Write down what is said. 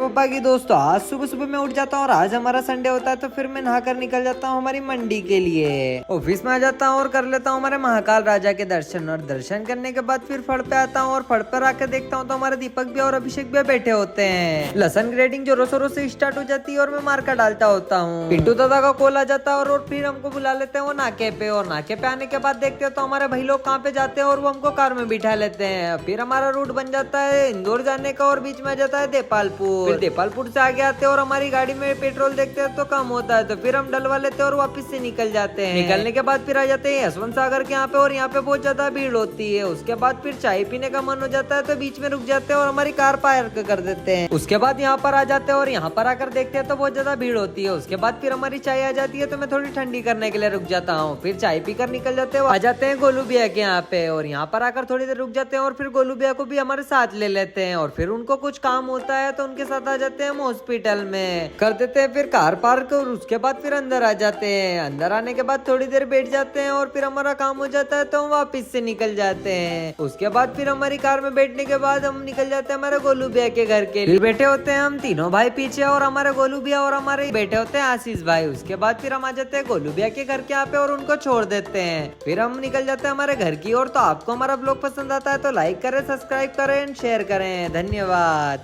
पापा की दोस्तों, आज सुबह सुबह मैं उठ जाता हूँ और आज हमारा संडे होता है तो फिर मैं नहाकर निकल जाता हूँ हमारी मंडी के लिए। ऑफिस में आ जाता हूँ और कर लेता हूँ हमारे महाकाल राजा के दर्शन, और दर्शन करने के बाद फिर फड़ पे आता हूँ और फड़ पर आकर देखता हूँ तो हमारे दीपक भी और अभिषेक भी बैठे होते हैं। लसन ग्रेडिंग जोरों शोरों से स्टार्ट हो जाती है और मैं मार्का डालता होता हूँ। पिंटू दादा का कॉल आ जाता है और फिर हमको बुला लेते हैं वो नाके पे, और नाके पे आने के बाद देखते हैं तो हमारे भाई लोग कहाँ पे जाते हैं और वो हमको कार में बिठा लेते हैं। फिर हमारा रूट बन जाता है इंदौर जाने का और बीच में आ जाता है देपालपुर। फिर देपालपुर से आगे आते हैं और हमारी गाड़ी में पेट्रोल देखते हैं तो कम होता है तो फिर हम डलवा लेते हैं और वापस से निकल जाते हैं। निकलने के बाद फिर आ जाते हैं यशवंत सागर के यहाँ पे, और यहाँ पे बहुत ज्यादा भीड़ होती है। उसके बाद फिर चाय पीने का मन हो जाता है तो बीच में रुक जाते हैं और हमारी कार पार्क कर देते हैं। उसके बाद यहाँ पर आ जाते हैं और यहाँ पर आकर देखते हैं तो बहुत ज्यादा भीड़ होती है। उसके बाद फिर हमारी चाय आ जाती है तो मैं थोड़ी ठंडी करने के लिए रुक जाता हूँ। फिर चाय पीकर निकल जाते हैं, आ जाते हैं गोलू भैया के यहाँ पे, और यहाँ पर आकर थोड़ी देर रुक जाते हैं और फिर गोलू भैया को भी हमारे साथ ले लेते हैं। और फिर उनको कुछ काम होता है तो उनके साथ आ जाते हैं हम हॉस्पिटल में, कर देते हैं फिर कार पार्क, और उसके बाद फिर अंदर आ जाते हैं। अंदर आने के बाद थोड़ी देर बैठ जाते हैं और फिर हमारा काम हो जाता है तो हम वापिस से निकल जाते हैं। उसके बाद फिर हमारी कार में बैठने के बाद हम निकल जाते हैं हमारे गोलू भैया के घर के लिए। बैठे होते हैं हम तीनों भाई पीछे, और हमारे गोलू भैया और हमारे बैठे होते हैं आशीष भाई। उसके बाद फिर हम आ जाते हैं गोलू भैया के घर के यहाँ पे और उनको छोड़ देते हैं। फिर हम निकल जाते हैं हमारे घर की ओर। तो आपको हमारा ब्लॉग पसंद आता है तो लाइक करें, सब्सक्राइब करें, शेयर करें। धन्यवाद।